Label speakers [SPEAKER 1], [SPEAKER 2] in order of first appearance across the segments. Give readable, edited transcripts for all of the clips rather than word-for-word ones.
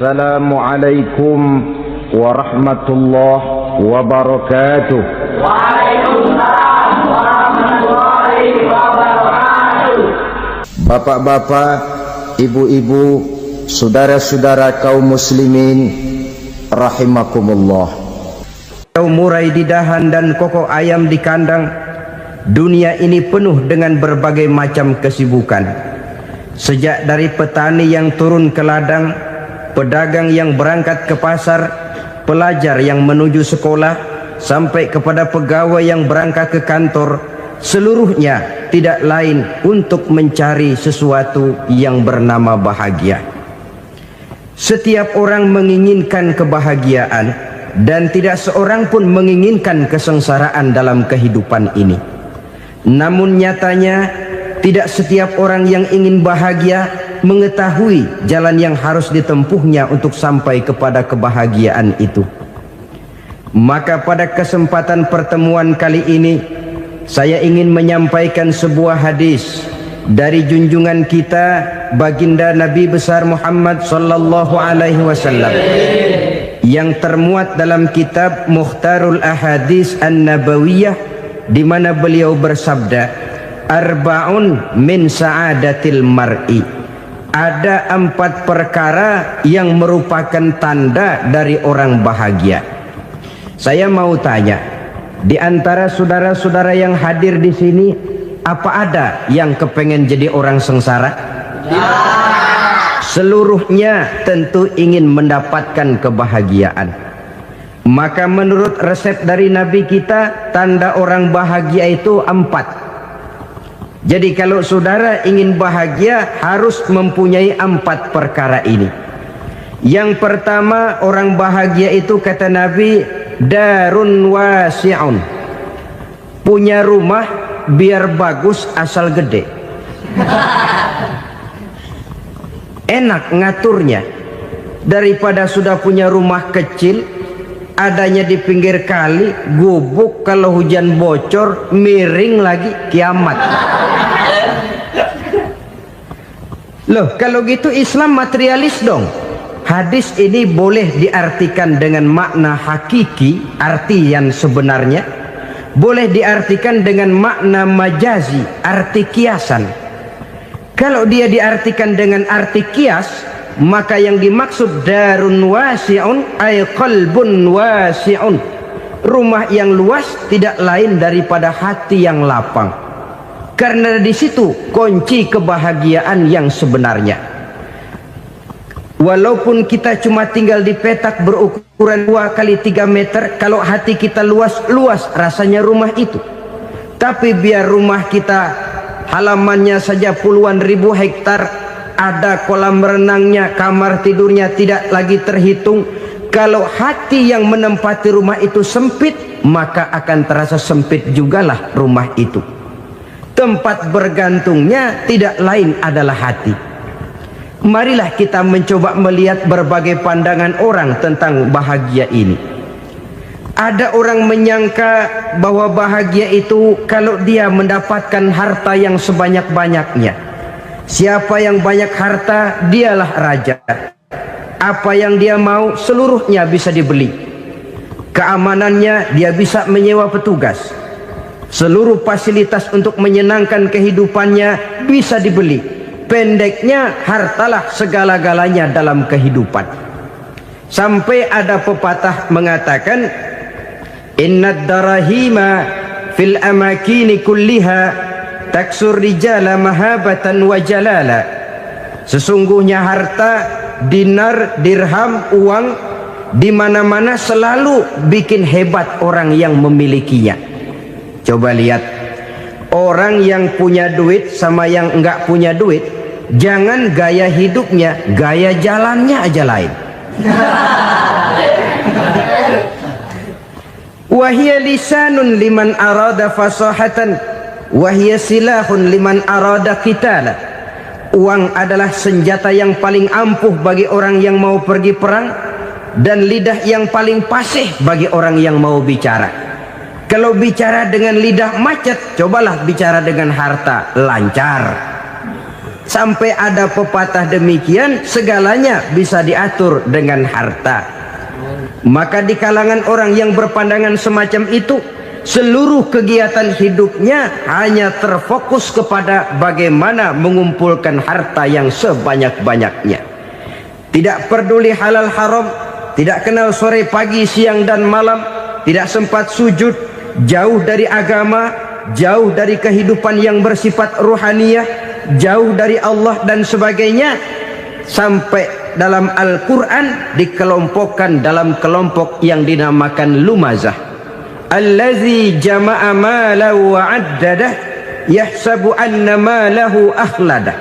[SPEAKER 1] Assalamualaikum warahmatullahi wabarakatuh.
[SPEAKER 2] Waalaikumsalam warahmatullahi wabarakatuh.
[SPEAKER 1] Bapak-bapak, ibu-ibu, saudara-saudara kaum muslimin rahimakumullah. Murai di dahan dan koko ayam di kandang, dunia ini penuh dengan berbagai macam kesibukan. Sejak dari petani yang turun ke ladang, pedagang yang berangkat ke pasar, pelajar yang menuju sekolah, sampai kepada pegawai yang berangkat ke kantor, seluruhnya tidak lain untuk mencari sesuatu yang bernama bahagia. Setiap orang menginginkan kebahagiaan, dan tidak seorang pun menginginkan kesengsaraan dalam kehidupan ini. Namun nyatanya tidak setiap orang yang ingin bahagia mengetahui jalan yang harus ditempuhnya untuk sampai kepada kebahagiaan itu. Maka pada kesempatan pertemuan kali ini, saya ingin menyampaikan sebuah hadis dari junjungan kita baginda Nabi besar Muhammad sallallahu alaihi wasallam yang termuat dalam kitab Mukhtarul Ahadits An-Nabawiyah, di mana beliau bersabda, Arba'un min sa'adatil mar'i. Ada 4 perkara yang merupakan tanda dari orang bahagia. Saya mau tanya, di antara saudara-saudara yang hadir di sini, apa ada yang kepengen jadi orang sengsara? Ya. Seluruhnya tentu ingin mendapatkan kebahagiaan. Maka menurut resep dari Nabi kita, tanda orang bahagia itu 4. Jadi kalau saudara ingin bahagia, harus mempunyai 4 perkara ini. Yang pertama, orang bahagia itu kata Nabi, darun wasi'un. Punya rumah biar bagus asal gede. Enak ngaturnya. Daripada sudah punya rumah kecil, adanya di pinggir kali, gubuk, kalau hujan bocor, miring lagi, kiamat. Loh, kalau gitu Islam materialis dong. Hadis ini boleh diartikan dengan makna hakiki, arti yang sebenarnya. Boleh diartikan dengan makna majazi, arti kiasan. Kalau dia diartikan dengan arti kias, maka yang dimaksud darun wasi'un ay qalbun wasi'un. Rumah yang luas tidak lain daripada hati yang lapang. Karena di situ kunci kebahagiaan yang sebenarnya. Walaupun kita cuma tinggal di petak berukuran 2 kali 3 meter, kalau hati kita luas-luas rasanya rumah itu. Tapi biar rumah kita halamannya saja puluhan ribu hektar, ada kolam renangnya, kamar tidurnya tidak lagi terhitung. Kalau hati yang menempati rumah itu sempit, maka akan terasa sempit jugalah rumah itu. Tempat bergantungnya tidak lain adalah hati. Marilah kita mencoba melihat berbagai pandangan orang tentang bahagia ini. Ada orang menyangka bahwa bahagia itu kalau dia mendapatkan harta yang sebanyak-banyaknya. Siapa yang banyak harta, dialah raja. Apa yang dia mau, seluruhnya bisa dibeli. Keamanannya, dia bisa menyewa petugas. Seluruh fasilitas untuk menyenangkan kehidupannya bisa dibeli. Pendeknya, hartalah segala-galanya dalam kehidupan. Sampai ada pepatah mengatakan, innad darahima fil amakini kulliha taksur rijala mahabatan wa jalala. Sesungguhnya harta, dinar, dirham, uang, di mana-mana selalu bikin hebat orang yang memilikinya. Coba lihat, orang yang punya duit sama yang enggak punya duit, jangan gaya hidupnya, gaya jalannya aja lain. Wahia lisanun liman arada fasahatan, wahia silahun liman arada qitala. Uang adalah senjata yang paling ampuh bagi orang yang mau pergi perang, dan lidah yang paling fasih bagi orang yang mau bicara. Kalau bicara dengan lidah macet, cobalah bicara dengan harta, lancar. Sampai ada pepatah demikian, segalanya bisa diatur dengan harta. Maka di kalangan orang yang berpandangan semacam itu, seluruh kegiatan hidupnya hanya terfokus kepada bagaimana mengumpulkan harta yang sebanyak-banyaknya. Tidak peduli halal haram, tidak kenal sore pagi siang dan malam, tidak sempat sujud, jauh dari agama, jauh dari kehidupan yang bersifat ruhaniyah, jauh dari Allah dan sebagainya. Sampai dalam Al-Quran dikelompokkan dalam kelompok yang dinamakan lumazah. Allazi jama'a malahu wa addadah yahsabu anna malahu akhladah.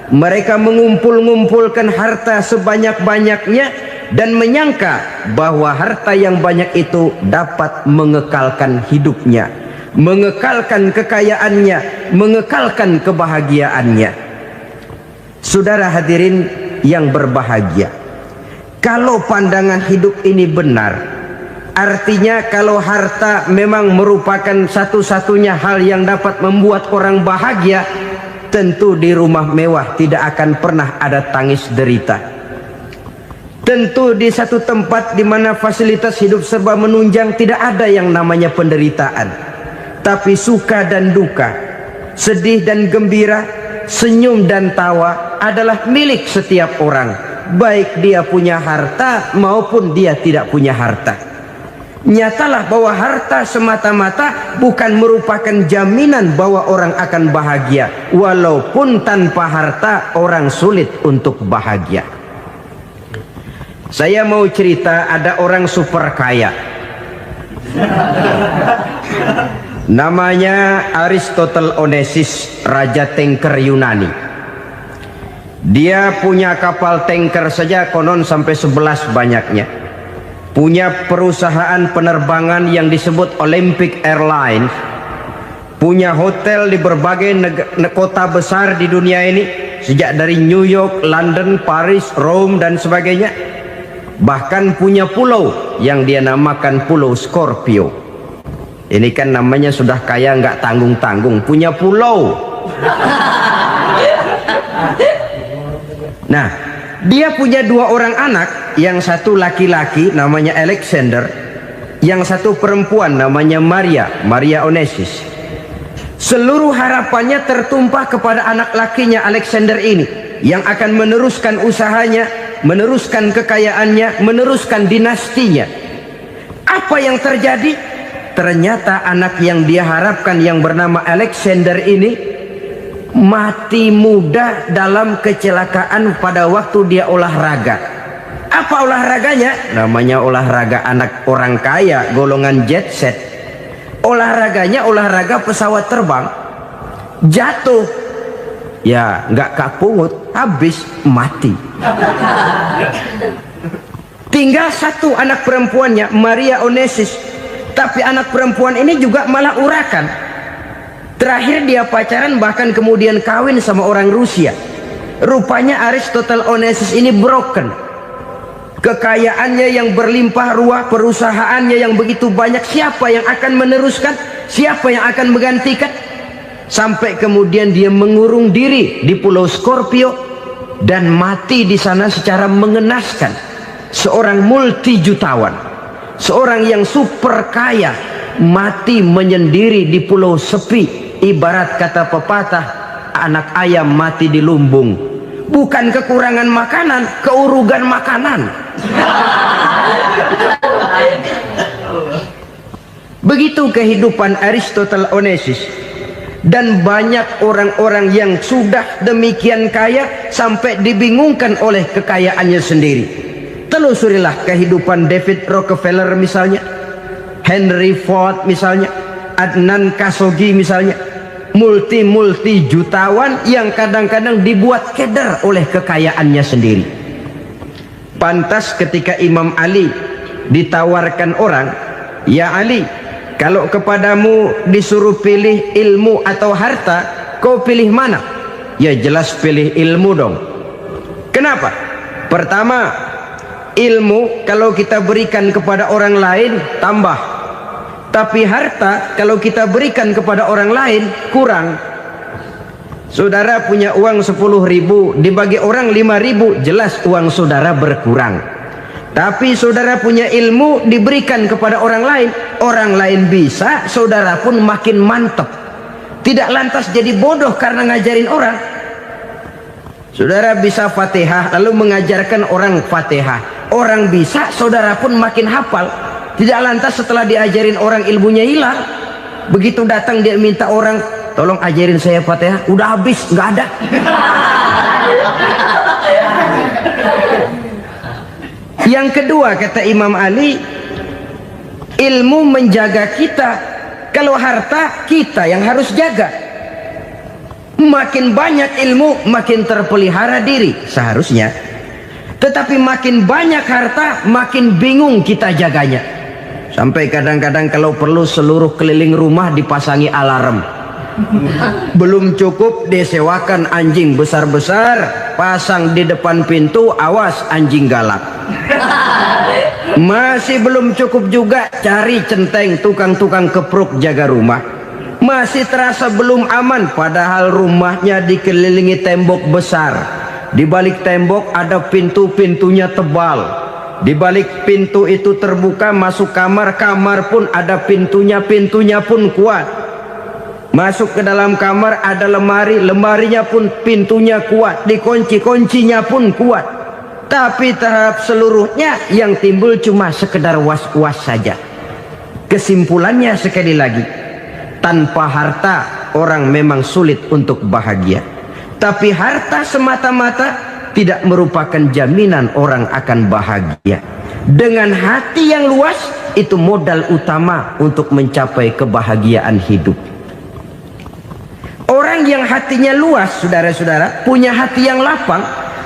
[SPEAKER 1] Mereka mengumpul-ngumpulkan harta sebanyak-banyaknya dan menyangka bahwa harta yang banyak itu dapat mengekalkan hidupnya, mengekalkan kekayaannya, mengekalkan kebahagiaannya. Saudara hadirin yang berbahagia, kalau pandangan hidup ini benar, artinya kalau harta memang merupakan satu-satunya hal yang dapat membuat orang bahagia, tentu di rumah mewah tidak akan pernah ada tangis derita. Tentu di satu tempat di mana fasilitas hidup serba menunjang tidak ada yang namanya penderitaan. Tapi suka dan duka, sedih dan gembira, senyum dan tawa adalah milik setiap orang, baik dia punya harta maupun dia tidak punya harta. Nyatalah bahwa harta semata-mata bukan merupakan jaminan bahwa orang akan bahagia, walaupun tanpa harta orang sulit untuk bahagia. Saya mau cerita, ada orang super kaya, namanya Aristotle Onesius, raja tanker Yunani. Dia punya kapal tanker saja konon sampai 11 banyaknya. Punya perusahaan penerbangan yang disebut Olympic Airlines. Punya hotel di berbagai kota besar di dunia ini, sejak dari New York, London, Paris, Rome dan sebagainya. Bahkan punya pulau yang dia namakan Pulau Scorpio. Ini kan namanya sudah kaya nggak tanggung-tanggung, punya pulau. Nah, dia punya 2 orang anak, yang satu laki-laki namanya Alexander, yang satu perempuan namanya Maria Onesius. Seluruh harapannya tertumpah kepada anak lakinya Alexander ini, yang akan meneruskan usahanya, meneruskan kekayaannya, meneruskan dinastinya. Apa yang terjadi? Ternyata anak yang dia harapkan yang bernama Alexander ini mati muda dalam kecelakaan pada waktu dia olahraga. Apa olahraganya? Namanya olahraga anak orang kaya, golongan jet set. Olahraganya olahraga pesawat terbang. Jatuh, ya nggak kapungut, habis mati. Tinggal satu anak perempuannya, Maria Onesius. Tapi anak perempuan ini juga malah urakan. Terakhir dia pacaran, bahkan kemudian kawin sama orang Rusia. Rupanya Aristotle Onesius ini broken. Kekayaannya yang berlimpah ruah, perusahaannya yang begitu banyak, siapa yang akan meneruskan? Siapa yang akan menggantikan? Sampai kemudian dia mengurung diri di Pulau Scorpio dan mati di sana secara mengenaskan. Seorang multi jutawan, seorang yang super kaya, mati menyendiri di pulau sepi. Ibarat kata pepatah, anak ayam mati di lumbung. Bukan kekurangan makanan, keurugan makanan. Begitu kehidupan Aristotle Onesius. Dan banyak orang-orang yang sudah demikian kaya sampai dibingungkan oleh kekayaannya sendiri. Telusurilah kehidupan David Rockefeller misalnya, Henry Ford misalnya, Adnan Khashoggi misalnya. Multi jutawan yang kadang-kadang dibuat keder oleh kekayaannya sendiri. Pantas ketika Imam Ali ditawarkan orang, "Ya Ali, kalau kepadamu disuruh pilih ilmu atau harta, kau pilih mana?" Ya jelas pilih ilmu dong. Kenapa? Pertama, ilmu kalau kita berikan kepada orang lain tambah. Tapi harta kalau kita berikan kepada orang lain kurang. Saudara punya uang 10.000, dibagi orang 5.000, jelas uang saudara berkurang. Tapi saudara punya ilmu, diberikan kepada orang lain bisa, saudara pun makin mantap. Tidak lantas jadi bodoh karena ngajarin orang. Saudara bisa Fatihah lalu mengajarkan orang Fatihah, orang bisa, saudara pun makin hafal. Tidak lantas setelah diajarin orang ilmunya hilang. Begitu datang dia minta orang, tolong ajarin saya Fatihah, udah habis, nggak ada. Yang kedua kata Imam Ali, ilmu menjaga kita. Kalau harta, kita yang harus jaga. Makin banyak ilmu, makin terpelihara diri seharusnya. Tetapi makin banyak harta, makin bingung kita jaganya. Sampai kadang-kadang kalau perlu seluruh keliling rumah dipasangi alarm. Belum cukup, disewakan anjing besar-besar, pasang di depan pintu, awas anjing galak. Masih belum cukup juga, cari centeng tukang-tukang kepruk jaga rumah. Masih terasa belum aman, padahal rumahnya dikelilingi tembok besar. Di balik tembok ada pintu-pintunya tebal. Di balik pintu itu terbuka masuk kamar, kamar pun ada pintunya, pintunya pun kuat. Masuk ke dalam kamar ada lemari, lemarinya pun pintunya kuat, dikunci, kuncinya pun kuat. Tapi terhadap seluruhnya yang timbul cuma sekedar was-was saja. Kesimpulannya sekali lagi, tanpa harta orang memang sulit untuk bahagia. Tapi harta semata-mata tidak merupakan jaminan orang akan bahagia. Dengan hati yang luas, itu modal utama untuk mencapai kebahagiaan hidup. Orang yang hatinya luas, saudara-saudara, punya hati yang lapang,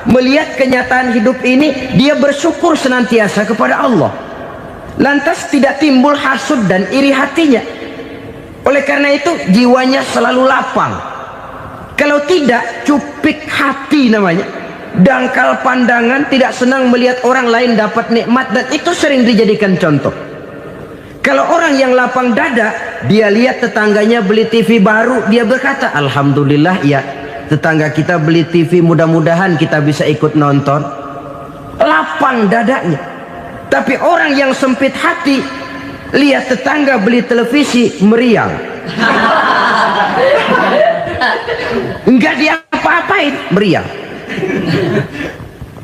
[SPEAKER 1] melihat kenyataan hidup ini, dia bersyukur senantiasa kepada Allah. Lantas tidak timbul hasud dan iri hatinya. Oleh karena itu jiwanya selalu lapang. Kalau tidak, cupik hati namanya, dangkal pandangan, tidak senang melihat orang lain dapat nikmat, dan itu sering dijadikan contoh. Kalau orang yang lapang dada, dia lihat tetangganya beli TV baru, dia berkata, alhamdulillah ya, tetangga kita beli TV, mudah-mudahan kita bisa ikut nonton. Lapang dadanya. Tapi orang yang sempit hati, lihat tetangga beli televisi, meriang. Enggak diapa-apain, meriang.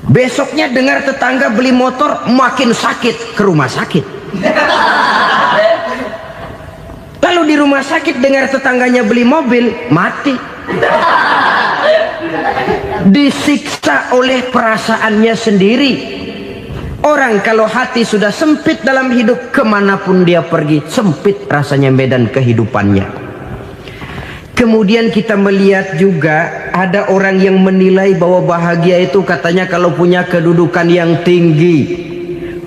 [SPEAKER 1] Besoknya dengar tetangga beli motor, makin sakit, ke rumah sakit. Lalu di rumah sakit dengar tetangganya beli mobil, mati. Disiksa oleh perasaannya sendiri. Orang kalau hati sudah sempit dalam hidup, kemanapun dia pergi, sempit rasanya medan kehidupannya. Kemudian kita melihat juga ada orang yang menilai bahwa bahagia itu katanya kalau punya kedudukan yang tinggi,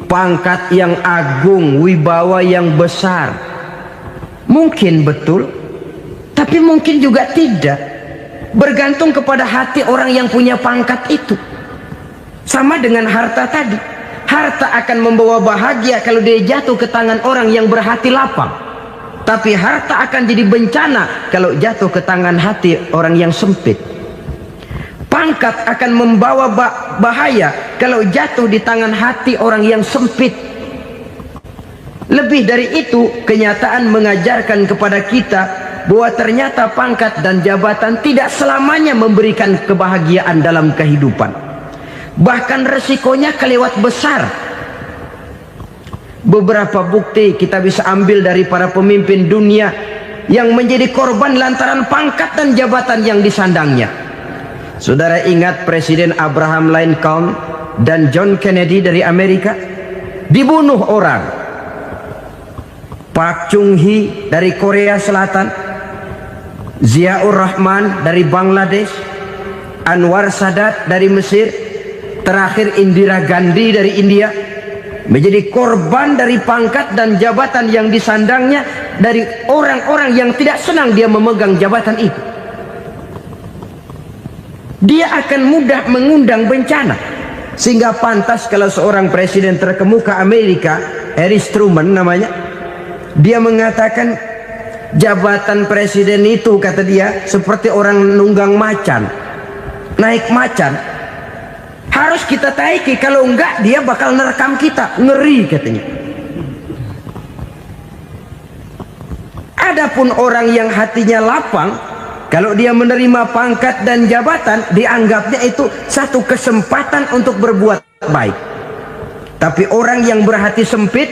[SPEAKER 1] pangkat yang agung, wibawa yang besar. Mungkin betul, tapi mungkin juga tidak. Bergantung kepada hati orang yang punya pangkat itu. Sama dengan harta tadi. Harta akan membawa bahagia kalau dia jatuh ke tangan orang yang berhati lapang. Tapi harta akan jadi bencana kalau jatuh ke tangan hati orang yang sempit. Pangkat akan membawa bahaya kalau jatuh di tangan hati orang yang sempit. Lebih dari itu, kenyataan mengajarkan kepada kita bahwa ternyata pangkat dan jabatan tidak selamanya memberikan kebahagiaan dalam kehidupan. Bahkan resikonya kelewat besar. Beberapa bukti kita bisa ambil dari para pemimpin dunia yang menjadi korban lantaran pangkat dan jabatan yang disandangnya. Saudara ingat Presiden Abraham Lincoln dan John Kennedy dari Amerika? Dibunuh orang. Park Chung-hee dari Korea Selatan, Ziaur Rahman dari Bangladesh, Anwar Sadat dari Mesir, terakhir Indira Gandhi dari India, menjadi korban dari pangkat dan jabatan yang disandangnya dari orang-orang yang tidak senang dia memegang jabatan itu. Dia akan mudah mengundang bencana. Sehingga pantas kalau seorang presiden terkemuka Amerika, Harry Truman namanya, dia mengatakan, Jabatan presiden itu, kata dia, seperti orang nunggang macan, naik macan. Harus kita taiki, kalau enggak dia bakal nerekam kita, ngeri katanya. Adapun orang yang hatinya lapang, kalau dia menerima pangkat dan jabatan, dianggapnya itu satu kesempatan untuk berbuat baik. Tapi orang yang berhati sempit,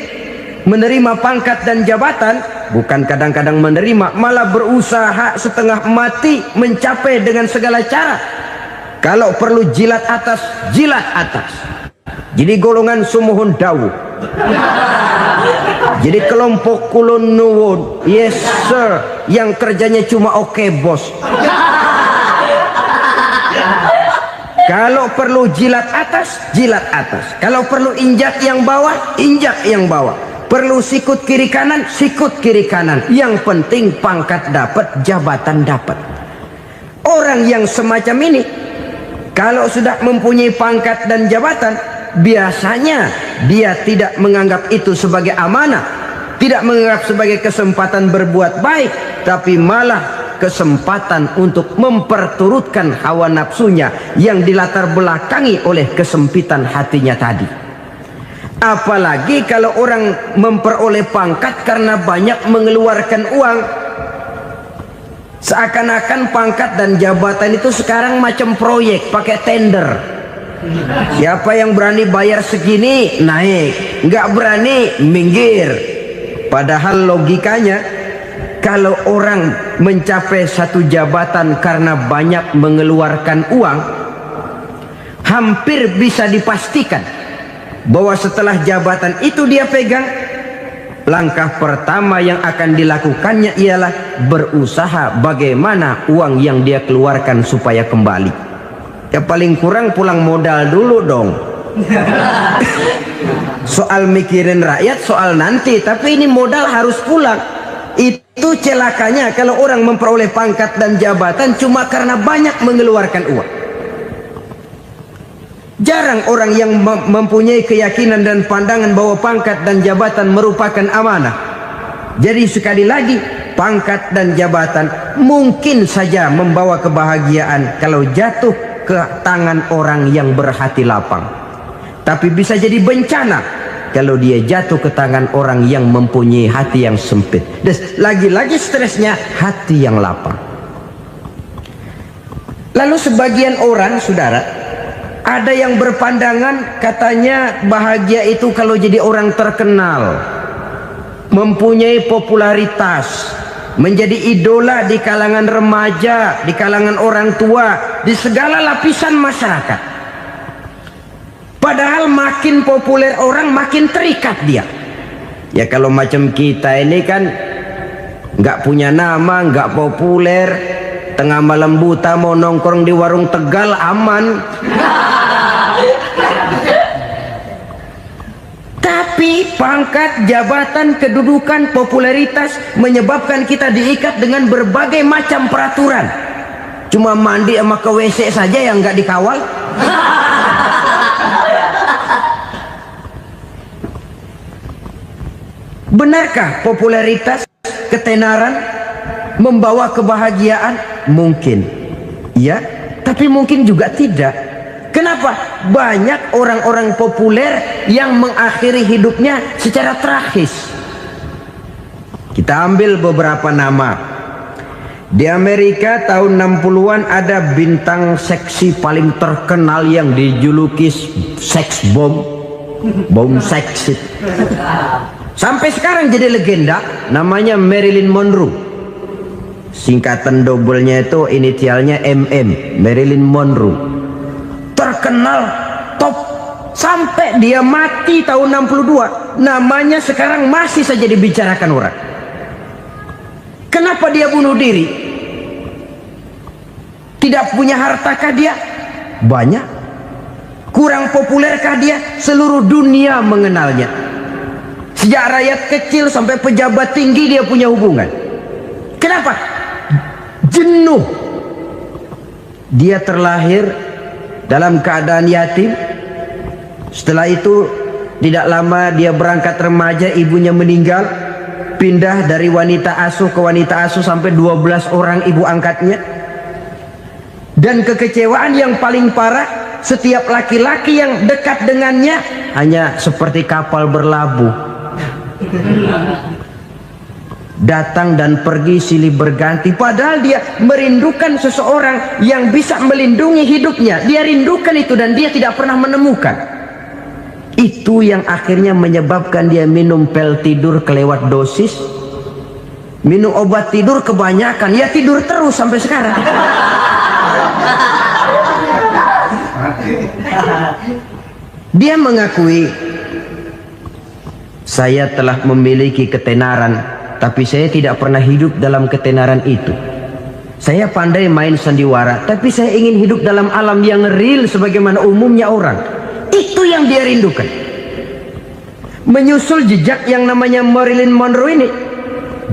[SPEAKER 1] menerima pangkat dan jabatan, bukan kadang-kadang menerima, malah berusaha setengah mati mencapai dengan segala cara. Kalau perlu jilat atas, jilat atas. Jadi golongan sumuhun dawuh. Jadi kelompok kulon nuwun, yes sir, yang kerjanya cuma oke bos. Kalau perlu jilat atas, jilat atas. Kalau perlu injak yang bawah, injak yang bawah. Perlu sikut kiri kanan, sikut kiri kanan. Yang penting pangkat dapat, jabatan dapat. Orang yang semacam ini, kalau sudah mempunyai pangkat dan jabatan, biasanya dia tidak menganggap itu sebagai amanah, tidak menganggap sebagai kesempatan berbuat baik, tapi malah kesempatan untuk memperturutkan hawa nafsunya yang dilatar belakangi oleh kesempitan hatinya tadi. Apalagi kalau orang memperoleh pangkat karena banyak mengeluarkan uang. Seakan-akan pangkat dan jabatan itu sekarang macam proyek, pakai tender. Siapa yang berani bayar segini naik, nggak berani minggir. Padahal logikanya, kalau orang mencapai satu jabatan karena banyak mengeluarkan uang, hampir bisa dipastikan bahwa setelah jabatan itu dia pegang, langkah pertama yang akan dilakukannya ialah berusaha bagaimana uang yang dia keluarkan supaya kembali. Ya paling kurang pulang modal dulu dong. Soal mikirin rakyat soal nanti, tapi ini modal harus pulang. Itu celakanya kalau orang memperoleh pangkat dan jabatan cuma karena banyak mengeluarkan uang. Jarang orang yang mempunyai keyakinan dan pandangan bahwa pangkat dan jabatan merupakan amanah. Jadi sekali lagi, pangkat dan jabatan mungkin saja membawa kebahagiaan kalau jatuh ke tangan orang yang berhati lapang. Tapi bisa jadi bencana kalau dia jatuh ke tangan orang yang mempunyai hati yang sempit. Dan lagi-lagi stresnya hati yang lapang. Lalu sebagian orang, saudara, ada yang berpandangan katanya bahagia itu kalau jadi orang terkenal, mempunyai popularitas, menjadi idola di kalangan remaja, di kalangan orang tua, di segala lapisan masyarakat. Padahal makin populer orang makin terikat dia. Ya kalau macam kita ini kan nggak punya nama, nggak populer, tengah malam buta mau nongkrong di warung Tegal aman. Tapi pangkat, jabatan, kedudukan, popularitas menyebabkan kita diikat dengan berbagai macam peraturan. Cuma mandi sama ke WC saja yang nggak dikawal. Benarkah popularitas, ketenaran membawa kebahagiaan? Mungkin, ya, tapi mungkin juga tidak. Kenapa? Banyak orang-orang populer yang mengakhiri hidupnya secara tragis. Kita ambil beberapa nama. Di Amerika tahun 60-an ada bintang seksi paling terkenal yang dijuluki sex bomb, bom seksi. Sampai sekarang jadi legenda, namanya Marilyn Monroe. Singkatan doublenya itu inisialnya MM, Marilyn Monroe. Terkenal top sampai dia mati tahun 62, namanya sekarang masih saja dibicarakan orang. Kenapa dia bunuh diri? Tidak punya hartakah dia? Banyak. Kurang populerkah dia? Seluruh dunia mengenalnya. Sejak rakyat kecil sampai pejabat tinggi dia punya hubungan. Kenapa? Jenuh. Dia terlahir dalam keadaan yatim. Setelah itu tidak lama dia berangkat remaja, ibunya meninggal. pindah dari wanita asuh ke wanita asuh sampai 12 orang ibu angkatnya. Dan kekecewaan yang paling parah, setiap laki-laki yang dekat dengannya hanya seperti kapal berlabuh, datang dan pergi silih berganti. Padahal dia merindukan seseorang yang bisa melindungi hidupnya. Dia rindukan itu dan dia tidak pernah menemukan. Itu yang akhirnya menyebabkan dia minum pil tidur kelewat dosis, minum obat tidur kebanyakan, ya tidur terus sampai sekarang. Dia mengakui, saya telah memiliki ketenaran, tapi saya tidak pernah hidup dalam ketenaran itu. Saya pandai main sandiwara, tapi saya ingin hidup dalam alam yang real sebagaimana umumnya orang. Itu yang dia rindukan. Menyusul jejak yang namanya Marilyn Monroe ini,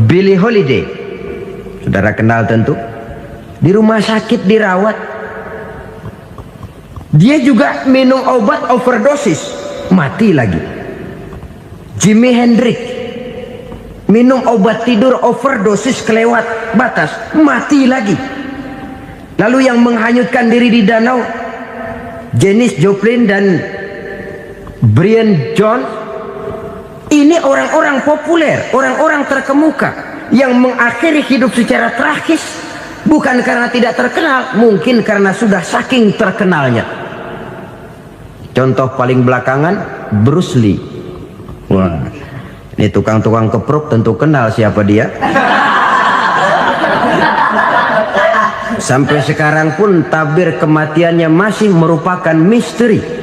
[SPEAKER 1] Billie Holiday, saudara kenal tentu. Di rumah sakit dirawat, dia juga minum obat overdosis, mati lagi. Jimi Hendrix minum obat tidur overdosis kelewat batas, mati lagi. Lalu yang menghanyutkan diri di danau, Janis Joplin dan Brian Jones. Ini orang-orang populer, orang-orang terkemuka yang mengakhiri hidup secara tragis, bukan karena tidak terkenal, mungkin karena sudah saking terkenalnya. Contoh paling belakangan, Bruce Lee. Wah, ini tukang-tukang keprok tentu kenal siapa dia. Sampai sekarang pun tabir kematiannya masih merupakan misteri.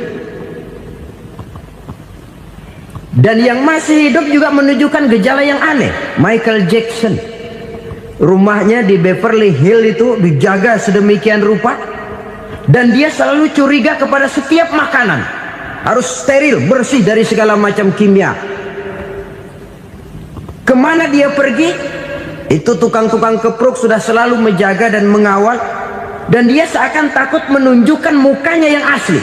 [SPEAKER 1] Dan yang masih hidup juga menunjukkan gejala yang aneh. Michael Jackson, rumahnya di Beverly Hills itu dijaga sedemikian rupa, dan dia selalu curiga kepada setiap makanan harus steril, bersih dari segala macam kimia. Kemana dia pergi, itu tukang-tukang keprok sudah selalu menjaga dan mengawal, dan dia seakan takut menunjukkan mukanya yang asli.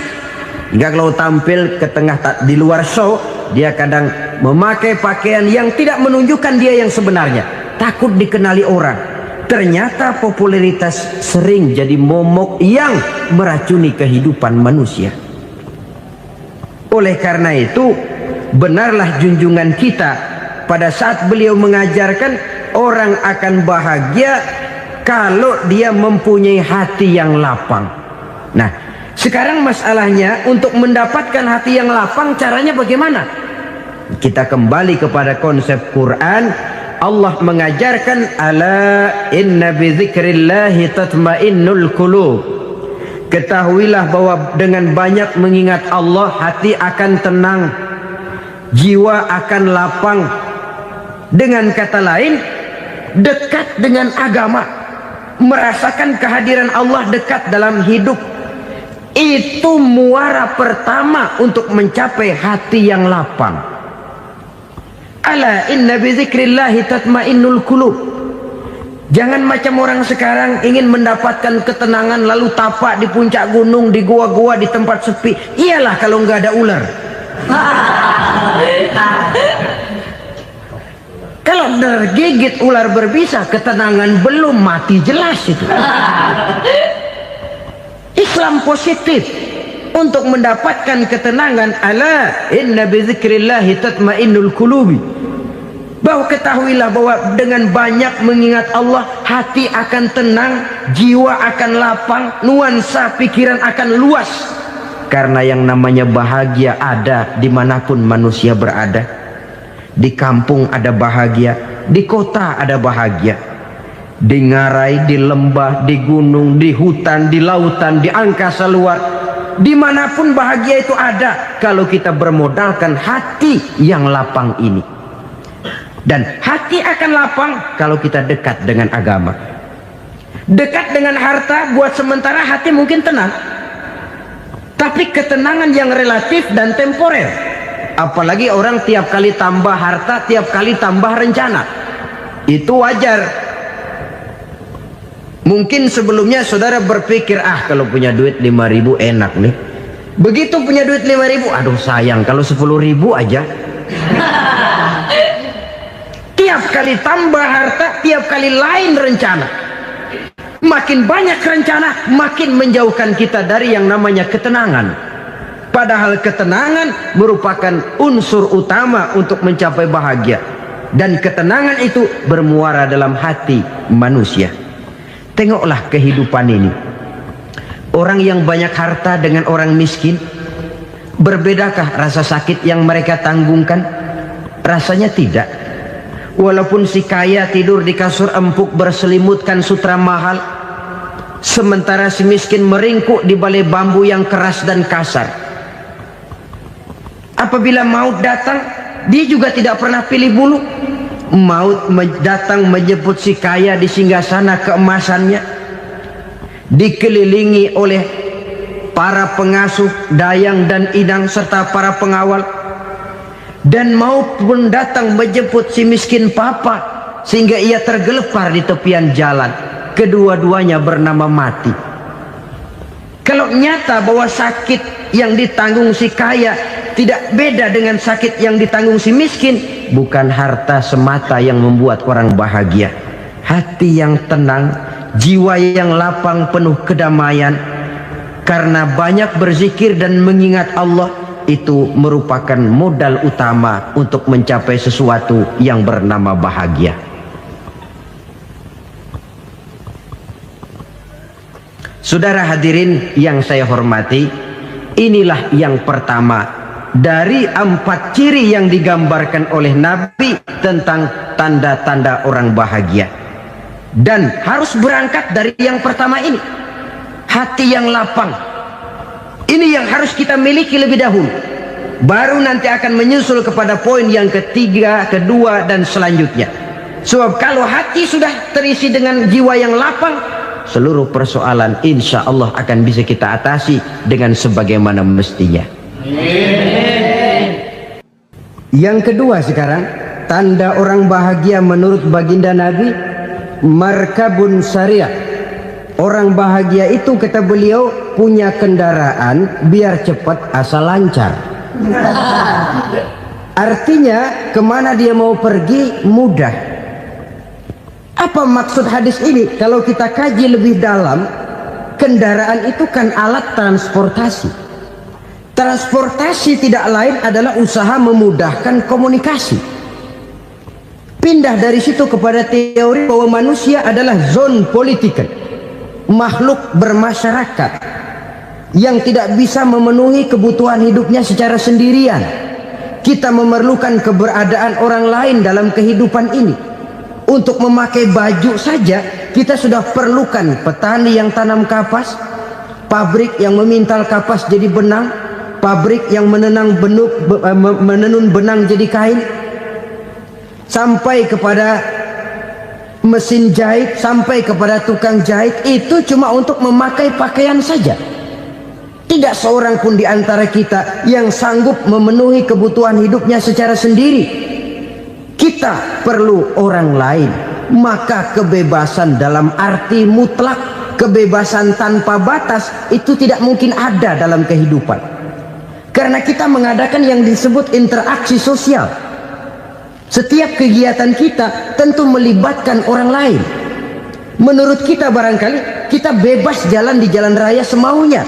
[SPEAKER 1] Hingga kalau tampil ke tengah di luar show, dia kadang memakai pakaian yang tidak menunjukkan dia yang sebenarnya, takut dikenali orang. Ternyata popularitas sering jadi momok yang meracuni kehidupan manusia. Oleh karena itu, benarlah junjungan kita pada saat beliau mengajarkan orang akan bahagia kalau dia mempunyai hati yang lapang. Nah, sekarang masalahnya untuk mendapatkan hati yang lapang, caranya bagaimana? Kita kembali kepada konsep Quran. Allah mengajarkan, ala inna bi dzikrillahi tatmainnul qulub. Ketahuilah bahwa dengan banyak mengingat Allah, hati akan tenang, jiwa akan lapang. Dengan kata lain, dekat dengan agama, merasakan kehadiran Allah dekat dalam hidup, itu muara pertama untuk mencapai hati yang lapang. Ala inna bi dzikrillahi tatmainnul qulub. Jangan macam orang sekarang ingin mendapatkan ketenangan lalu tapak di puncak gunung, di gua-gua, di tempat sepi. Iyalah kalau nggak ada ular. Kalau tergigit ular berbisa, ketenangan belum, mati jelas itu. Islam positif untuk mendapatkan ketenangan. Ala inna bi dzikrillahi tatmainnul qulubi. Bahwa ketahuilah bahwa dengan banyak mengingat Allah, hati akan tenang, jiwa akan lapang, nuansa pikiran akan luas. Karena yang namanya bahagia ada dimanapun manusia berada. Di kampung ada bahagia, di kota ada bahagia, di ngarai, di lembah, di gunung, di hutan, di lautan, di angkasa luar, dimanapun bahagia itu ada kalau kita bermodalkan hati yang lapang ini. Dan hati akan lapang kalau kita dekat dengan agama. Dekat dengan harta buat sementara hati mungkin tenang, tapi ketenangan yang relatif dan temporer. Apalagi orang tiap kali tambah harta, tiap kali tambah rencana, itu wajar. Mungkin sebelumnya saudara berpikir, kalau punya duit 5.000 enak nih. Begitu punya duit 5.000, aduh sayang kalau 10.000 aja. Tiap kali tambah harta, tiap kali lain rencana. Makin banyak rencana, makin menjauhkan kita dari yang namanya ketenangan. Padahal ketenangan merupakan unsur utama untuk mencapai bahagia. Dan ketenangan itu bermuara dalam hati manusia. Tengoklah kehidupan ini. Orang yang banyak harta dengan orang miskin, berbedakah rasa sakit yang mereka tanggungkan? Rasanya tidak. Walaupun si kaya tidur di kasur empuk berselimutkan sutra mahal, sementara si miskin meringkuk di balai bambu yang keras dan kasar. Apabila maut datang, dia juga tidak pernah pilih bulu. Maut datang menjemput si kaya di singgasana keemasannya, dikelilingi oleh para pengasuh, dayang dan idang serta para pengawal. Dan maut pun datang menjemput si miskin papa, sehingga ia tergelepar di tepian jalan. Kedua-duanya bernama mati. Kalau nyata bahwa sakit yang ditanggung si kaya tidak beda dengan sakit yang ditanggung si miskin, bukan harta semata yang membuat orang bahagia. Hati yang tenang, jiwa yang lapang penuh kedamaian, karena banyak berzikir dan mengingat Allah, itu merupakan modal utama untuk mencapai sesuatu yang bernama bahagia. Saudara hadirin yang saya hormati, inilah yang pertama dari 4 ciri yang digambarkan oleh Nabi tentang tanda-tanda orang bahagia. Dan harus berangkat dari yang pertama ini, hati yang lapang. Ini yang harus kita miliki lebih dahulu. Baru nanti akan menyusul kepada poin yang ketiga, kedua, dan selanjutnya. Sebab kalau hati sudah terisi dengan jiwa yang lapang, seluruh persoalan insya Allah akan bisa kita atasi dengan sebagaimana mestinya. Yang kedua sekarang, tanda orang bahagia menurut baginda Nabi, markabun syariah. Orang bahagia itu, kata beliau, punya kendaraan biar cepat asal lancar. Artinya kemana dia mau pergi mudah. Apa maksud hadis ini? Kalau kita kaji lebih dalam, kendaraan itu kan alat transportasi. Transportasi tidak lain adalah usaha memudahkan komunikasi. Pindah dari situ kepada teori bahwa manusia adalah zon political, makhluk bermasyarakat yang tidak bisa memenuhi kebutuhan hidupnya secara sendirian. Kita memerlukan keberadaan orang lain dalam kehidupan ini. Untuk memakai baju saja kita sudah perlukan petani yang tanam kapas, pabrik yang memintal kapas jadi benang, pabrik yang menenun benang jadi kain, sampai kepada mesin jahit, sampai kepada tukang jahit. Itu cuma untuk memakai pakaian saja. Tidak seorang pun di antara kita yang sanggup memenuhi kebutuhan hidupnya secara sendiri. Kita perlu orang lain. Maka kebebasan dalam arti mutlak, kebebasan tanpa batas, itu tidak mungkin ada dalam kehidupan. Karena kita mengadakan yang disebut interaksi sosial. Setiap kegiatan kita tentu melibatkan orang lain. Menurut kita barangkali kita bebas jalan di jalan raya semaunya,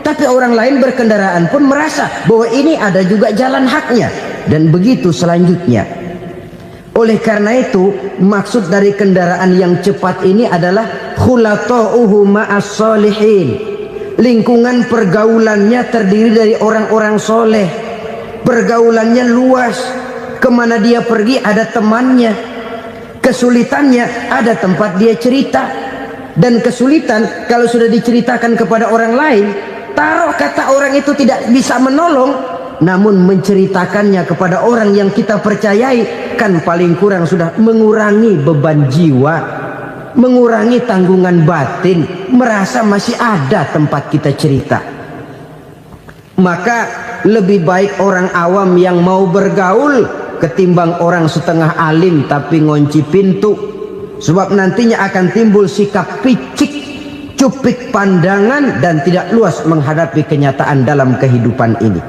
[SPEAKER 1] tapi orang lain berkendaraan pun merasa bahwa ini ada juga jalan haknya, dan begitu selanjutnya. Oleh karena itu, maksud dari kendaraan yang cepat ini adalah khulata'uhu ma'as solihin. Lingkungan pergaulannya terdiri dari orang-orang soleh. Pergaulannya luas. Kemana dia pergi ada temannya. Kesulitannya ada tempat dia cerita. Dan kesulitan kalau sudah diceritakan kepada orang lain, taruh kata orang itu tidak bisa menolong, namun menceritakannya kepada orang yang kita percayai, kan paling kurang sudah mengurangi beban jiwa, mengurangi tanggungan batin, merasa masih ada tempat kita cerita. Maka lebih baik orang awam yang mau bergaul ketimbang orang setengah alim tapi ngunci pintu. Sebab nantinya akan timbul sikap picik, cupik pandangan, dan tidak luas menghadapi kenyataan dalam kehidupan ini.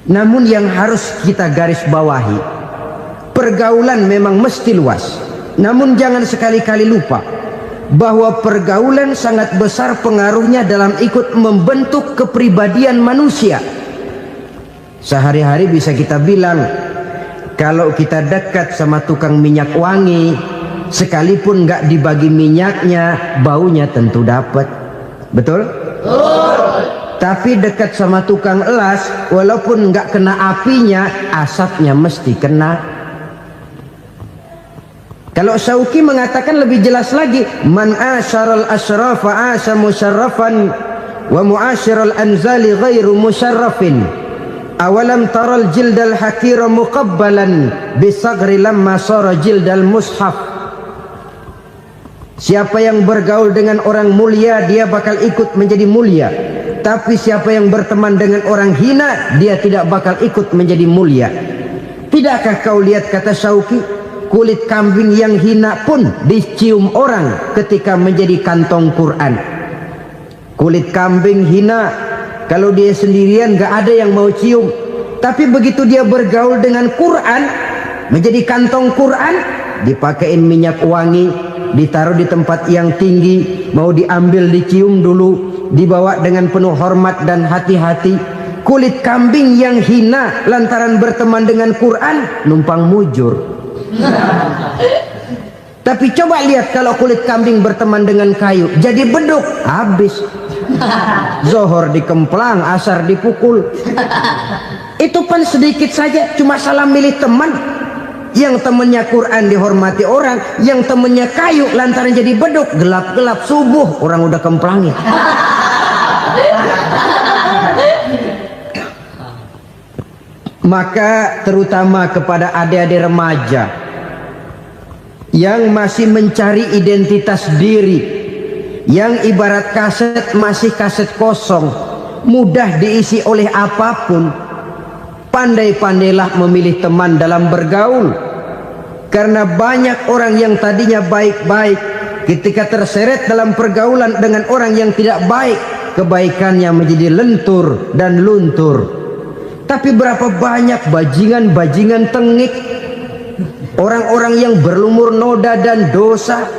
[SPEAKER 1] Namun yang harus kita garis bawahi, pergaulan memang mesti luas. Namun jangan sekali-kali lupa bahwa pergaulan sangat besar pengaruhnya dalam ikut membentuk kepribadian manusia. Sehari-hari bisa kita bilang, kalau kita dekat sama tukang minyak wangi, sekalipun nggak dibagi minyaknya, baunya tentu dapat. Betul? Tapi dekat sama tukang elas, walaupun nggak kena apinya, asapnya mesti kena. Kalau Syauqi mengatakan lebih jelas lagi, man asyaral asrafa asa musyarrafan wa muasyiral anzali ghairu musyarrafin. Awalam taral jildal hakira muqabbalan bisagri lamma sara jildal mushaf. Siapa yang bergaul dengan orang mulia, dia bakal ikut menjadi mulia. Tapi siapa yang berteman dengan orang hina, dia tidak bakal ikut menjadi mulia. Tidakkah kau lihat, kata Syauqi, kulit kambing yang hina pun dicium orang ketika menjadi kantong Quran. Kulit kambing hina, kalau dia sendirian gak ada yang mau cium. Tapi begitu dia bergaul dengan Quran, menjadi kantong Quran, dipakein minyak wangi, ditaruh di tempat yang tinggi, mau diambil dicium dulu, dibawa dengan penuh hormat dan hati-hati. Kulit kambing yang hina lantaran berteman dengan Quran, numpang mujur. Tapi coba lihat kalau kulit kambing berteman dengan kayu, jadi beduk, habis. Zohor dikemplang, asar dipukul. Itu pun sedikit saja, cuma salah milih teman. Yang temannya Quran dihormati orang, yang temannya kayu lantaran jadi beduk, gelap-gelap subuh orang udah kemplangin. Maka terutama kepada adik-adik remaja yang masih mencari identitas diri, yang ibarat kaset masih kaset kosong, mudah diisi oleh apapun, pandai-pandailah memilih teman dalam bergaul. Karena banyak orang yang tadinya baik-baik, ketika terseret dalam pergaulan dengan orang yang tidak baik, kebaikannya menjadi lentur dan luntur. Tapi berapa banyak bajingan-bajingan tengik, orang-orang yang berlumur noda dan dosa,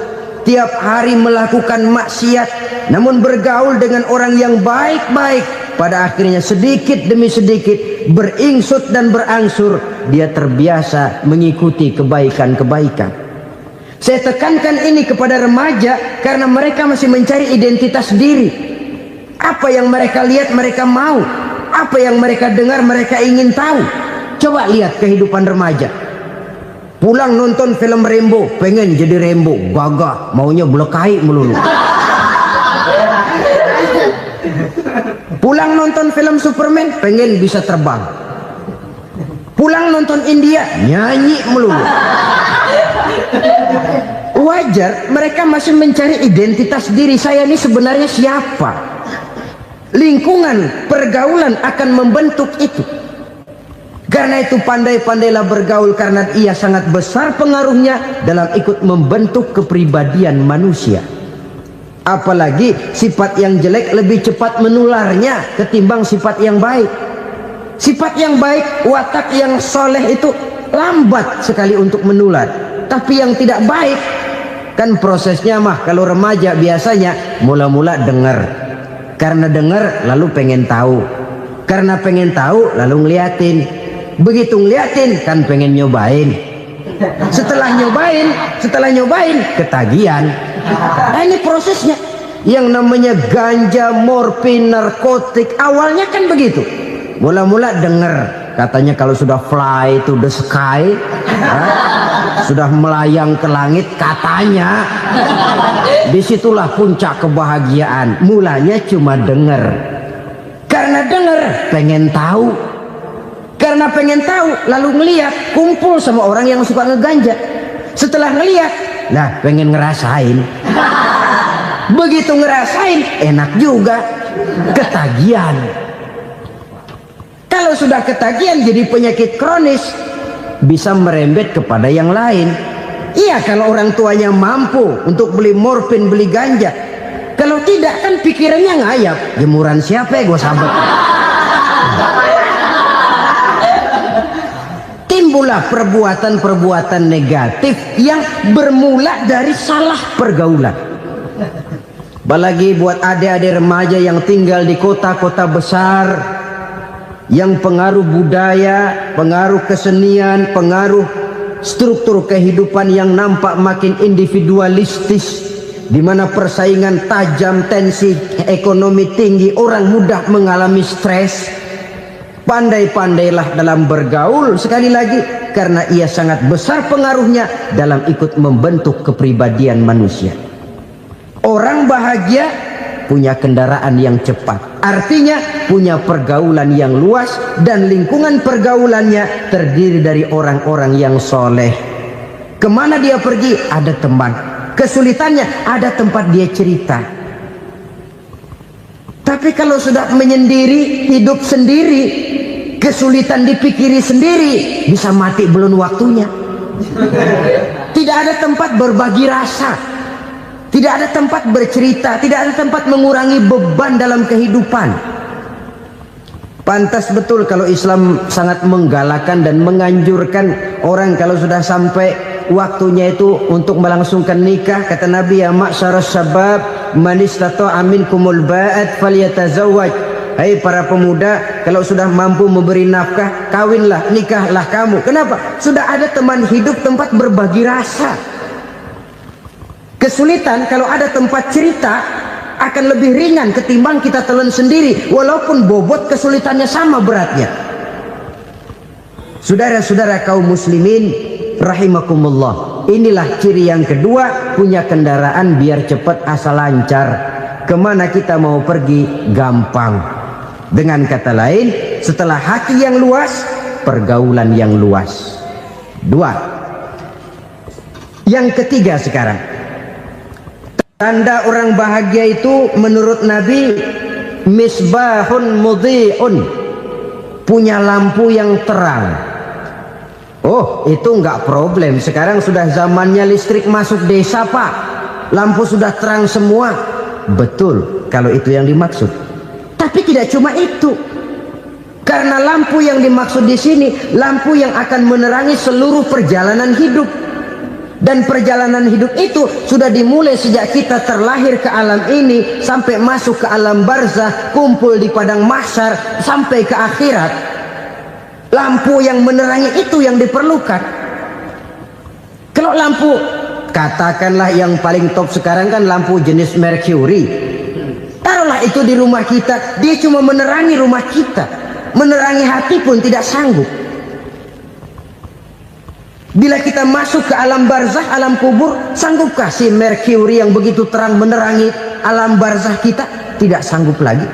[SPEAKER 1] tiap hari melakukan maksiat, namun bergaul dengan orang yang baik-baik, pada akhirnya sedikit demi sedikit beringsut dan berangsur dia terbiasa mengikuti kebaikan-kebaikan. Saya tekankan ini kepada remaja karena mereka masih mencari identitas diri. Apa yang mereka lihat mereka mau, apa yang mereka dengar mereka ingin tahu. Coba lihat kehidupan remaja. Pulang nonton film Rambo, pengen jadi Rambo, gagah, maunya belekai melulu. Pulang nonton film Superman, pengen bisa terbang. Pulang nonton India, nyanyi melulu. Wajar, mereka masih mencari identitas diri. Saya ini sebenarnya siapa? Lingkungan, pergaulan akan membentuk itu. Karena itu pandai-pandailah bergaul, karena ia sangat besar pengaruhnya dalam ikut membentuk kepribadian manusia. Apalagi sifat yang jelek lebih cepat menularnya ketimbang sifat yang baik. Sifat yang baik, watak yang soleh itu lambat sekali untuk menular. Tapi yang tidak baik, kan prosesnya mah kalau remaja biasanya mula-mula dengar. Karena dengar lalu pengen tahu. Karena pengen tahu lalu ngeliatin. Begitu ngeliatin kan pengen nyobain. Setelah nyobain ketagihan. Nah, ini prosesnya. Yang namanya ganja, morfin, narkotik, awalnya kan begitu. Mula-mula dengar, katanya kalau sudah fly to the sky, sudah melayang ke langit, katanya disitulah puncak kebahagiaan. Mulanya cuma dengar. Karena dengar pengen tahu. Karena pengen tahu lalu ngeliat, kumpul sama orang yang suka ngeganja. Setelah ngeliat, nah pengen ngerasain. Begitu ngerasain enak juga, ketagihan. Kalau sudah ketagihan jadi penyakit kronis, bisa merembet kepada yang lain. Iya, kalau orang tuanya mampu untuk beli morfin, beli ganja. Kalau tidak kan pikirannya ngayap, jemuran siapa ya gue sabet. Timbullah itulah perbuatan-perbuatan negatif yang bermula dari salah pergaulan. Apalagi buat adik-adik remaja yang tinggal di kota-kota besar, yang pengaruh budaya, pengaruh kesenian, pengaruh struktur kehidupan yang nampak makin individualistis, di mana persaingan tajam, tensi ekonomi tinggi, orang mudah mengalami stres. Pandai-pandailah dalam bergaul, sekali lagi, karena ia sangat besar pengaruhnya dalam ikut membentuk kepribadian manusia. Orang bahagia punya kendaraan yang cepat, artinya punya pergaulan yang luas, dan lingkungan pergaulannya terdiri dari orang-orang yang soleh. Kemana dia pergi ada teman, kesulitannya ada tempat dia cerita. Tapi kalau sudah menyendiri, hidup sendiri, kesulitan dipikiri sendiri, bisa mati belum waktunya. Tidak ada tempat berbagi rasa, tidak ada tempat bercerita, tidak ada tempat mengurangi beban dalam kehidupan. Pantas betul kalau Islam sangat menggalakkan dan menganjurkan orang kalau sudah sampai waktunya itu untuk melangsungkan nikah. Kata Nabi, ya ma'syaras syabab man istata'a minkumul ba'at falyatazawwaj. Hai para pemuda, kalau sudah mampu memberi nafkah, kawinlah, nikahlah kamu. Kenapa? Sudah ada teman hidup, tempat berbagi rasa. Kesulitan kalau ada tempat cerita akan lebih ringan ketimbang kita telan sendiri, walaupun bobot kesulitannya sama beratnya. Saudara-saudara kaum muslimin rahimakumullah, inilah ciri yang kedua, punya kendaraan biar cepat asal lancar. Kemana kita mau pergi gampang. Dengan kata lain, setelah hati yang luas, pergaulan yang luas. Dua. Yang ketiga sekarang, tanda orang bahagia itu menurut Nabi, misbahun mudhi'un, punya lampu yang terang. Oh, itu enggak problem. Sekarang sudah zamannya listrik masuk desa, Pak. Lampu sudah terang semua. Betul, kalau itu yang dimaksud. Tapi tidak cuma itu. Karena lampu yang dimaksud di sini, lampu yang akan menerangi seluruh perjalanan hidup. Dan perjalanan hidup itu sudah dimulai sejak kita terlahir ke alam ini, sampai masuk ke alam barzah, kumpul di padang mahsyar, sampai ke akhirat. Lampu yang menerangi itu yang diperlukan. Kalau lampu, katakanlah yang paling top sekarang kan lampu jenis Mercury. Taruhlah itu di rumah kita, dia cuma menerangi rumah kita, menerangi hati pun tidak sanggup. Bila kita masuk ke alam barzah, alam kubur, sanggupkah si Mercury yang begitu terang menerangi alam barzah kita? Tidak sanggup lagi.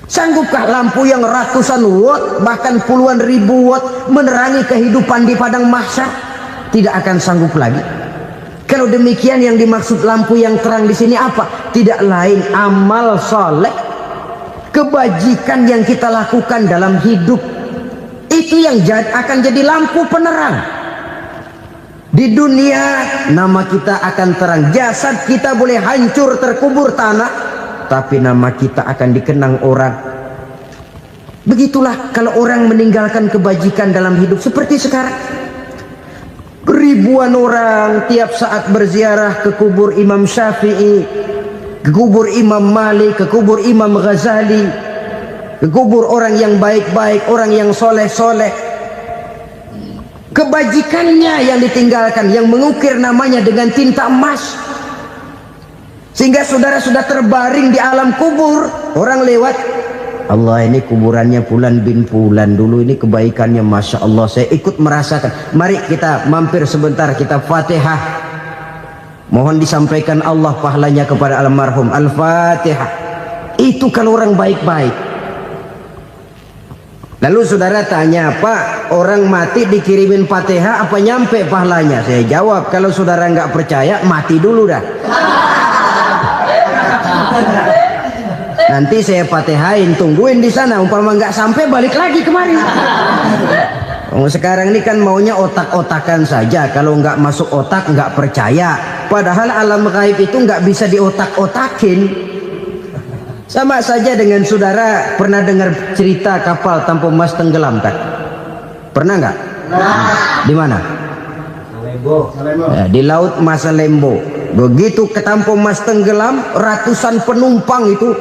[SPEAKER 1] Sanggupkah lampu yang ratusan watt, bahkan puluhan ribu watt menerangi kehidupan di padang mahsyar? Tidak akan sanggup lagi. Kalau demikian, yang dimaksud lampu yang terang di sini apa? Tidak lain amal soleh, kebajikan yang kita lakukan dalam hidup. Itu yang akan jadi lampu penerang. Di dunia nama kita akan terang, jasad kita boleh hancur terkubur tanah, tapi nama kita akan dikenang orang. Begitulah kalau orang meninggalkan kebajikan dalam hidup seperti sekarang. Ribuan orang tiap saat berziarah ke kubur Imam Syafi'i, ke kubur Imam Malik, ke kubur Imam Ghazali, ke kubur orang yang baik-baik, orang yang soleh-soleh. Kebajikannya yang ditinggalkan, yang mengukir namanya dengan tinta emas, sehingga saudara sudah terbaring di alam kubur. Orang lewat, Allah, ini kuburannya Fulan bin Fulan, dulu ini kebaikannya Masya Allah, saya ikut merasakan. Mari kita mampir sebentar, kita Fatihah, mohon disampaikan Allah pahalanya kepada almarhum. Al-Fatihah. Itu kalau orang baik-baik. Lalu saudara tanya, Pak, orang mati dikirimin Fatihah apa nyampe pahalanya? Saya jawab, kalau saudara nggak percaya, mati dulu dah. Nanti saya Fatihain, tungguin di sana. Umpama nggak sampai, balik lagi kemari. Sekarang ini kan maunya otak-otakan saja. Kalau nggak masuk otak, nggak percaya. Padahal alam gaib itu nggak bisa diotak-otakin. Sama saja dengan saudara pernah dengar cerita kapal tanpa emas tenggelam, kan? Pernah nggak? Di mana? Di Laut Masalembo. Begitu ketampung Mas tenggelam, ratusan penumpang itu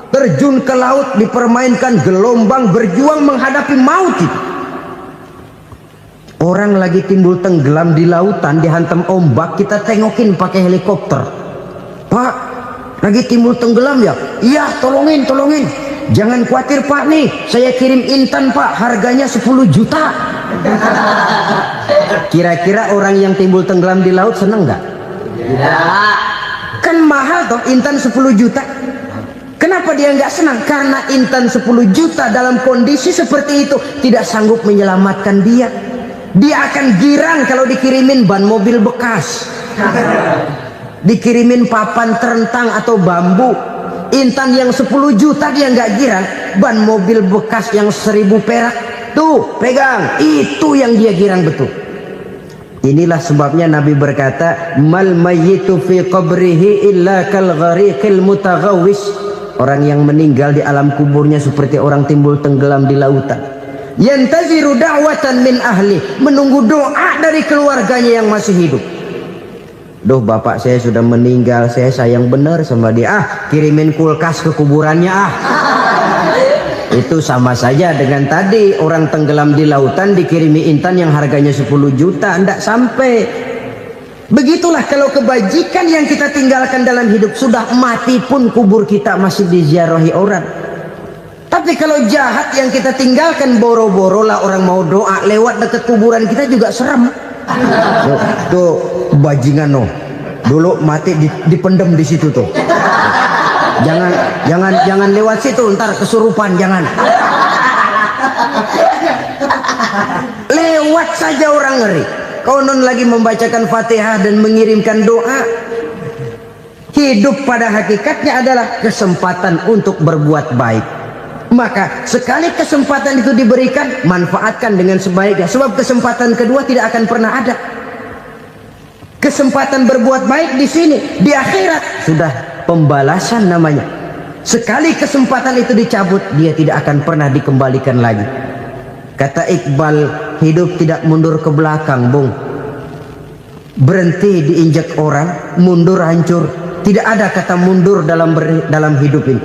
[SPEAKER 1] terjun ke laut, dipermainkan gelombang, berjuang menghadapi maut itu. Orang lagi timbul tenggelam di lautan, dihantam ombak, kita tengokin pakai helikopter. Pak, lagi timbul tenggelam ya? Iya, tolongin. Jangan khawatir Pak, nih saya kirim intan Pak, harganya 10 juta. Kira-kira orang yang timbul tenggelam di laut seneng nggak? Tidak. Kan mahal toh intan 10 juta. Kenapa dia nggak senang? Karena intan 10 juta dalam kondisi seperti itu tidak sanggup menyelamatkan dia. Dia akan girang kalau dikirimin ban mobil bekas, dikirimin papan terentang atau bambu. Intan yang 10 juta dia nggak girang, ban mobil bekas yang 1000 perak tuh pegang, itu yang dia girang betul. Inilah sebabnya Nabi berkata, mal mayyitu fi qabrihi illa kal ghariqil mutaghawwis. Orang yang meninggal di alam kuburnya seperti orang timbul tenggelam di lautan. Yantaziru da'watan min ahli, menunggu doa dari keluarganya yang masih hidup. Duh, bapak saya sudah meninggal, saya sayang benar sama dia. Kirimin kulkas ke kuburannya Itu sama saja dengan tadi orang tenggelam di lautan dikirimi intan yang harganya 10 juta, ndak sampai. Begitulah kalau kebajikan yang kita tinggalkan dalam hidup, sudah mati pun kubur kita masih diziarahi orang. Tapi kalau jahat yang kita tinggalkan, boro-boro lah orang mau doa lewat dekat kuburan kita juga serem. Tuh bajingan dulu mati dipendem di situ tuh. Jangan lewat situ, ntar kesurupan, jangan. Lewat saja orang ngeri. Konon lagi membacakan Fatihah dan mengirimkan doa. Hidup pada hakikatnya adalah kesempatan untuk berbuat baik. Maka sekali kesempatan itu diberikan, manfaatkan dengan sebaiknya. Sebab kesempatan kedua tidak akan pernah ada. Kesempatan berbuat baik di sini, di akhirat sudah pembalasan namanya. Sekali kesempatan itu dicabut, dia tidak akan pernah dikembalikan lagi. Kata Iqbal, hidup tidak mundur ke belakang, Bung. Berhenti diinjak orang, mundur hancur. Tidak ada kata mundur dalam hidup ini.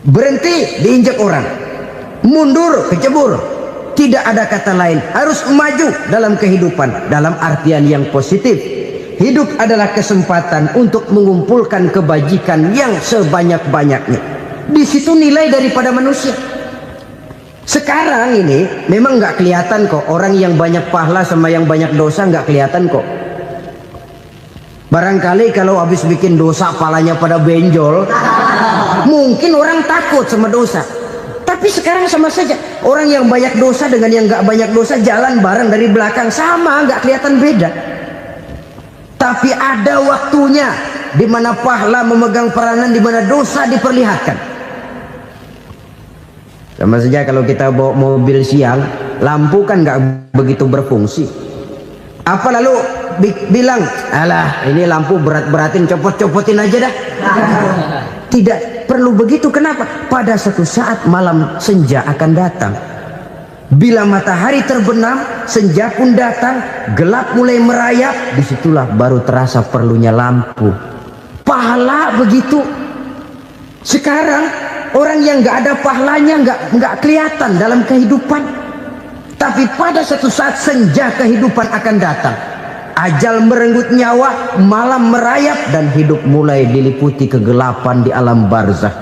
[SPEAKER 1] Berhenti diinjak orang, mundur kecebur. Tidak ada kata lain, harus maju dalam kehidupan dalam artian yang positif. Hidup adalah kesempatan untuk mengumpulkan kebajikan yang sebanyak-banyaknya. Di situ nilai daripada manusia. Sekarang ini memang nggak kelihatan kok, orang yang banyak pahala sama yang banyak dosa nggak kelihatan kok. Barangkali kalau habis bikin dosa palanya pada benjol, mungkin orang takut sama dosa. Tapi sekarang sama saja, orang yang banyak dosa dengan yang nggak banyak dosa jalan bareng dari belakang, sama, nggak kelihatan beda. Tapi ada waktunya di mana pahala memegang peranan, di mana dosa diperlihatkan. Sama saja kalau kita bawa mobil siang, lampu kan nggak begitu berfungsi. Apa lalu bilang, alah ini lampu berat-beratin, copot-copotin aja dah. Tidak perlu begitu. Kenapa? Pada suatu saat malam senja akan datang. Bila matahari terbenam, senja pun datang, gelap mulai merayap, disitulah baru terasa perlunya lampu. Pahala begitu. Sekarang orang yang nggak ada pahalanya nggak kelihatan dalam kehidupan. Tapi pada suatu saat senja kehidupan akan datang. Ajal merenggut nyawa, malam merayap, dan hidup mulai diliputi kegelapan di alam barzah.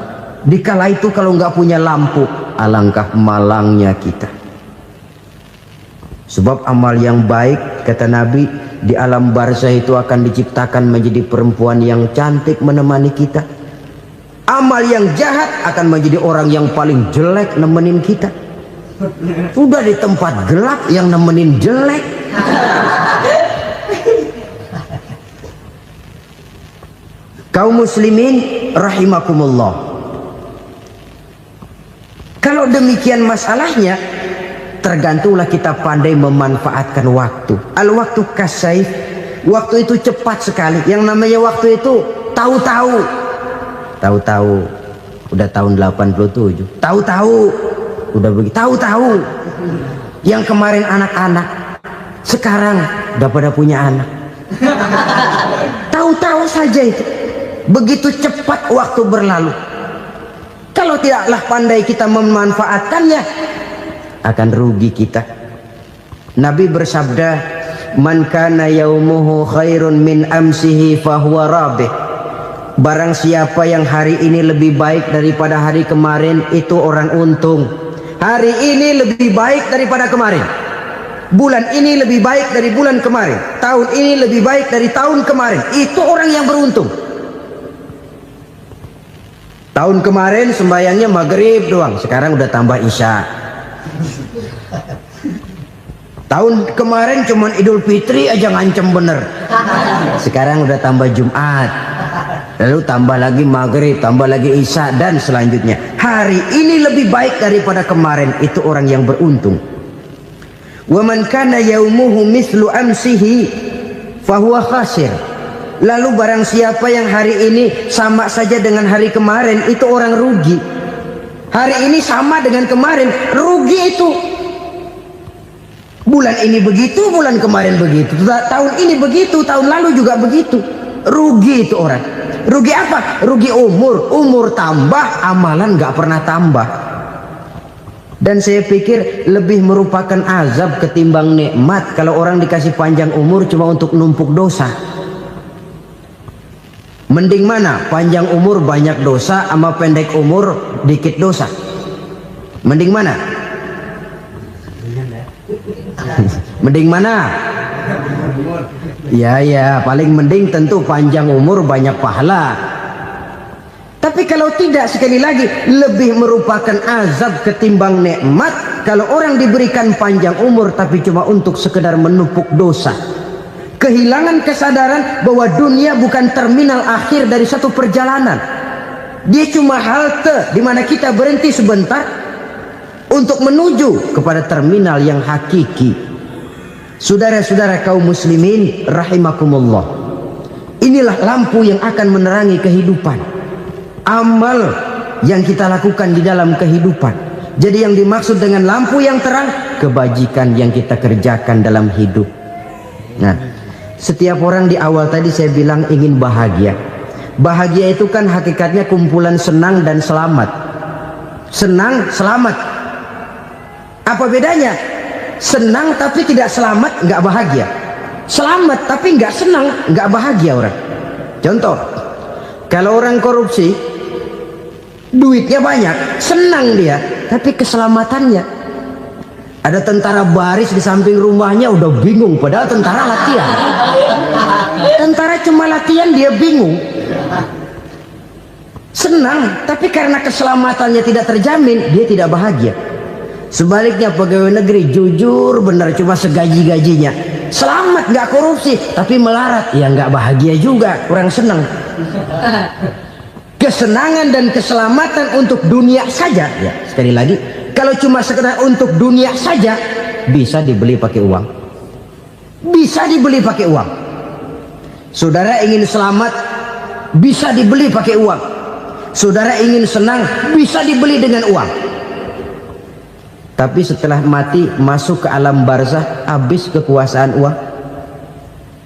[SPEAKER 1] Dikala itu kalau nggak punya lampu, alangkah malangnya kita. Sebab amal yang baik, kata Nabi, di alam barzah itu akan diciptakan menjadi perempuan yang cantik menemani kita. Amal yang jahat akan menjadi orang yang paling jelek nemenin kita. Sudah di tempat gelap yang nemenin jelek. Kaum muslimin rahimakumullah. Kalau demikian masalahnya, tergantunglah kita pandai memanfaatkan waktu. Al-waktu kasayf. Waktu itu cepat sekali. Yang namanya waktu itu tahu-tahu. Tahu-tahu. Udah tahun 87. Tahu-tahu. Udah begitu. Tahu-tahu. Yang kemarin anak-anak, sekarang udah pada punya anak. Tahu-tahu saja itu. Begitu cepat waktu berlalu. Kalau tidaklah pandai kita memanfaatkannya, akan rugi kita. Nabi bersabda, "Man kana yaumuhu khairun min amsihi fahuwa rabih." Barang siapa yang hari ini lebih baik daripada hari kemarin, itu orang untung. Hari ini lebih baik daripada kemarin. Bulan ini lebih baik dari bulan kemarin. Tahun ini lebih baik dari tahun kemarin. Itu orang yang beruntung. Tahun kemarin sembayangnya maghrib doang, sekarang udah tambah isya. Tahun kemarin cuman Idul Fitri aja ngancem bener, sekarang udah tambah Jumat, lalu tambah lagi maghrib, tambah lagi isya, dan selanjutnya. Hari ini lebih baik daripada kemarin, itu orang yang beruntung. Wa man kana yaumuhu mislu amsihi fahuwa khasir. Lalu barang siapa yang hari ini sama saja dengan hari kemarin, itu orang rugi. Hari ini sama dengan kemarin, rugi itu. Bulan ini begitu, bulan kemarin begitu, tahun ini begitu, tahun lalu juga begitu. Rugi itu orang. Rugi apa? Rugi umur. Umur tambah, amalan gak pernah tambah. Dan saya pikir lebih merupakan azab ketimbang nikmat kalau orang dikasih panjang umur cuma untuk numpuk dosa. Mending mana? Panjang umur banyak dosa sama pendek umur dikit dosa? Mending mana? Mending mana? Ya, paling mending tentu panjang umur banyak pahala. Tapi kalau tidak, sekali lagi, lebih merupakan azab ketimbang nikmat kalau orang diberikan panjang umur tapi cuma untuk sekedar menumpuk dosa. Kehilangan kesadaran bahwa dunia bukan terminal akhir dari satu perjalanan. Dia cuma halte di mana kita berhenti sebentar untuk menuju kepada terminal yang hakiki. Saudara-saudara kaum muslimin rahimakumullah, inilah lampu yang akan menerangi kehidupan. Amal yang kita lakukan di dalam kehidupan. Jadi yang dimaksud dengan lampu yang terang, kebajikan yang kita kerjakan dalam hidup. Nah, setiap orang di awal tadi saya bilang ingin bahagia. Bahagia itu kan hakikatnya kumpulan senang dan selamat. Senang, selamat. Apa bedanya? Senang tapi tidak selamat, nggak bahagia. Selamat tapi nggak senang, nggak bahagia orang. Contoh, kalau orang korupsi, duitnya banyak, senang dia, tapi keselamatannya. Ada tentara baris di samping rumahnya udah bingung, padahal tentara latihan. Tentara cuma latihan, dia bingung. Senang, tapi karena keselamatannya tidak terjamin, dia tidak bahagia. Sebaliknya pegawai negeri jujur benar, cuma segaji-gajinya, selamat nggak korupsi, tapi melarat, ya nggak bahagia juga, kurang senang. Kesenangan dan keselamatan untuk dunia saja, ya sekali lagi, kalau cuma sekedar untuk dunia saja, bisa dibeli pakai uang. Bisa dibeli pakai uang. Saudara ingin selamat, bisa dibeli pakai uang. Saudara ingin senang, bisa dibeli dengan uang. Tapi setelah mati, masuk ke alam barzah, habis kekuasaan uang.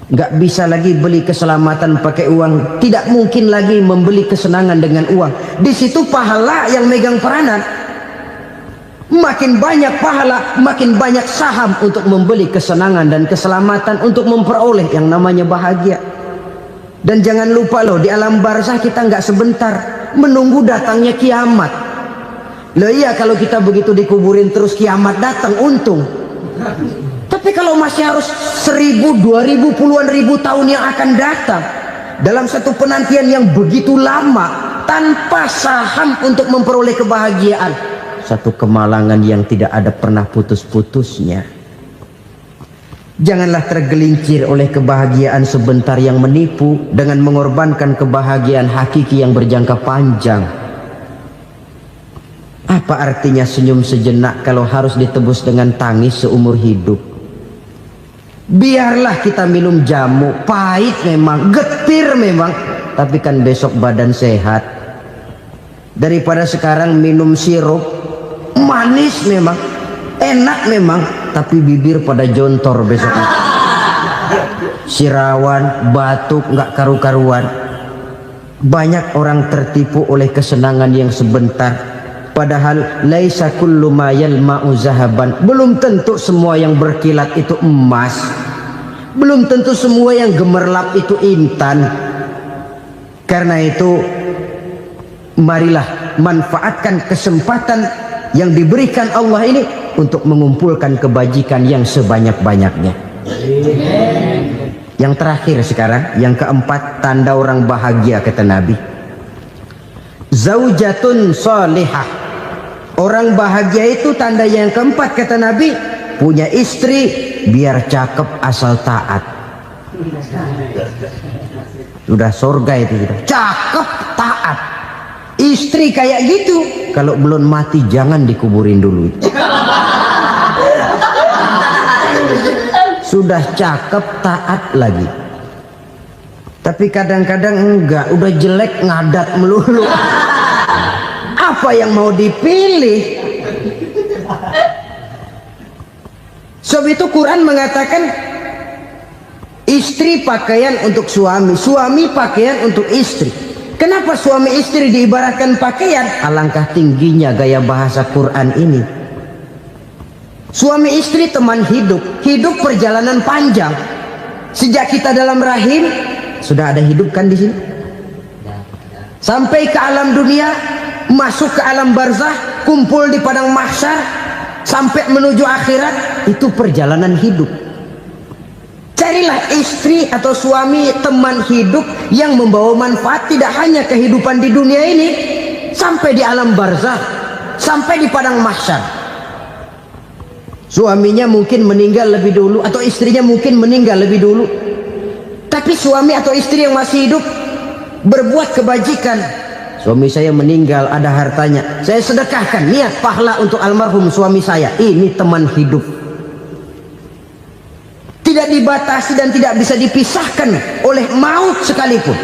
[SPEAKER 1] Nggak bisa lagi beli keselamatan pakai uang. Tidak mungkin lagi membeli kesenangan dengan uang. Di situ pahala yang megang peranan. Makin banyak pahala, makin banyak saham untuk membeli kesenangan dan keselamatan, untuk memperoleh yang namanya bahagia. Dan jangan lupa loh, di alam barzah kita nggak sebentar, menunggu datangnya kiamat. Loh iya, kalau kita begitu dikuburin terus kiamat datang, untung. Tapi kalau masih harus 1000, 2000, puluhan ribu tahun yang akan datang, dalam satu penantian yang begitu lama, tanpa saham untuk memperoleh kebahagiaan, satu kemalangan yang tidak ada pernah putus-putusnya. Janganlah tergelincir oleh kebahagiaan sebentar yang menipu dengan mengorbankan kebahagiaan hakiki yang berjangka panjang. Apa artinya senyum sejenak kalau harus ditebus dengan tangis seumur hidup? Biarlah kita minum jamu, pahit memang, getir memang, tapi kan besok badan sehat. Daripada sekarang minum sirup, manis memang, enak memang, tapi bibir pada jontor besok. Sirawan, batuk, nggak karu-karuan. Banyak orang tertipu oleh kesenangan yang sebentar, padahal laisa kullu ma yalma'u zahaban. Belum tentu semua yang berkilat itu emas, belum tentu semua yang gemerlap itu intan. Karena itu marilah manfaatkan kesempatan yang diberikan Allah ini untuk mengumpulkan kebajikan yang sebanyak-banyaknya. Yang terakhir sekarang, yang keempat, tanda orang bahagia kata Nabi. Zaujatun salihah. Orang bahagia itu tanda yang keempat kata Nabi, punya istri biar cakep asal taat. Sudah surga itu sudah. Cakep taat. Istri kayak gitu, kalau belum mati jangan dikuburin dulu. Sudah cakep taat lagi. Tapi kadang-kadang enggak, udah jelek ngadat melulu. Apa yang mau dipilih? Sebab itu Quran mengatakan istri pakaian untuk suami, suami pakaian untuk istri. Kenapa suami istri diibaratkan pakaian? Alangkah tingginya gaya bahasa Quran ini. Suami istri teman hidup, hidup perjalanan panjang. Sejak kita dalam rahim sudah ada hidup kan di sini. Sampai ke alam dunia, masuk ke alam barzah, kumpul di padang mahsyar, sampai menuju akhirat, itu perjalanan hidup. Carilah istri atau suami teman hidup yang membawa manfaat tidak hanya kehidupan di dunia ini, sampai di alam barzah, sampai di padang mahsyar. Suaminya mungkin meninggal lebih dulu atau istrinya mungkin meninggal lebih dulu, tapi suami atau istri yang masih hidup berbuat kebajikan. Suami saya meninggal, ada hartanya, saya sedekahkan, niat pahala untuk almarhum suami saya. Ini teman hidup, tidak dibatasi dan tidak bisa dipisahkan oleh maut sekalipun.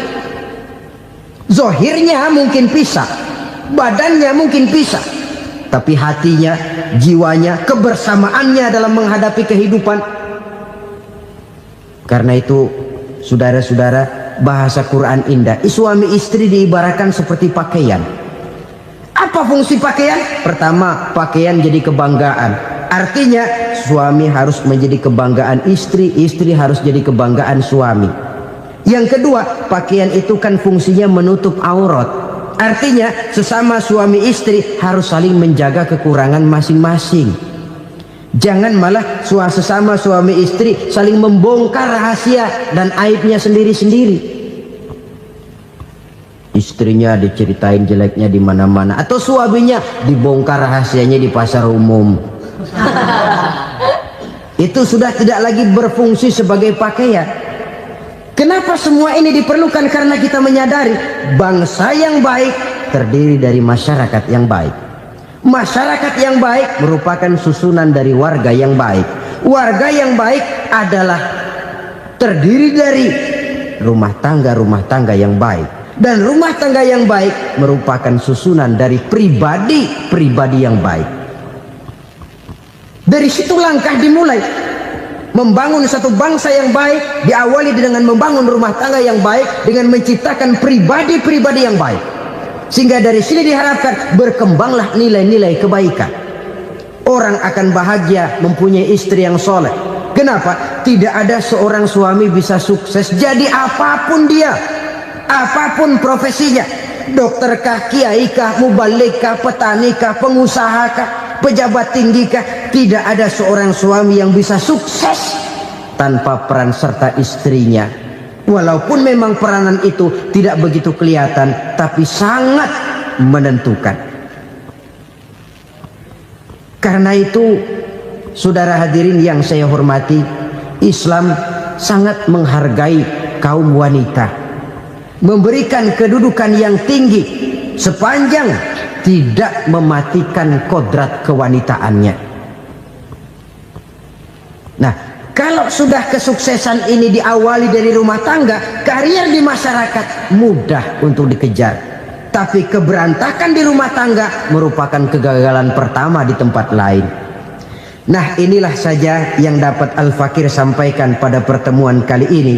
[SPEAKER 1] Zohirnya mungkin pisah, badannya mungkin pisah, tapi hatinya, jiwanya, kebersamaannya dalam menghadapi kehidupan. Karena itu saudara-saudara, bahasa Quran indah. Suami istri diibaratkan seperti pakaian. Apa fungsi pakaian? Pertama, pakaian jadi kebanggaan. Artinya suami harus menjadi kebanggaan istri, istri harus jadi kebanggaan suami. Yang kedua, pakaian itu kan fungsinya menutup aurat. Artinya sesama suami istri harus saling menjaga kekurangan masing-masing. Jangan malah sesama suami istri saling membongkar rahasia dan aibnya sendiri-sendiri. Istrinya diceritain jeleknya di mana-mana, atau suaminya dibongkar rahasianya di pasar umum. Itu sudah tidak lagi berfungsi sebagai pakaian. Kenapa semua ini diperlukan? Karena kita menyadari bangsa yang baik terdiri dari masyarakat yang baik. Masyarakat yang baik merupakan susunan dari warga yang baik. Warga yang baik adalah terdiri dari rumah tangga yang baik. Dan rumah tangga yang baik merupakan susunan dari pribadi yang baik. Dari situ langkah dimulai. Membangun satu bangsa yang baik diawali dengan membangun rumah tangga yang baik, dengan menciptakan pribadi-pribadi yang baik. Sehingga dari sini diharapkan berkembanglah nilai-nilai kebaikan. Orang akan bahagia mempunyai istri yang soleh. Kenapa? Tidak ada seorang suami bisa sukses jadi apapun dia, apapun profesinya. Dokterkah, kiaikah, mubalikkah, petanikah, pengusahakah, pejabat tinggikah, tidak ada seorang suami yang bisa sukses tanpa peran serta istrinya. Walaupun memang peranan itu tidak begitu kelihatan, tapi sangat menentukan. Karena itu, saudara hadirin yang saya hormati, Islam sangat menghargai kaum wanita, memberikan kedudukan yang tinggi sepanjang tidak mematikan kodrat kewanitaannya. Nah, kalau sudah kesuksesan ini diawali dari rumah tangga, karier di masyarakat mudah untuk dikejar. Tapi keberantakan di rumah tangga merupakan kegagalan pertama di tempat lain. Nah, inilah saja yang dapat Al-Fakir sampaikan pada pertemuan kali ini.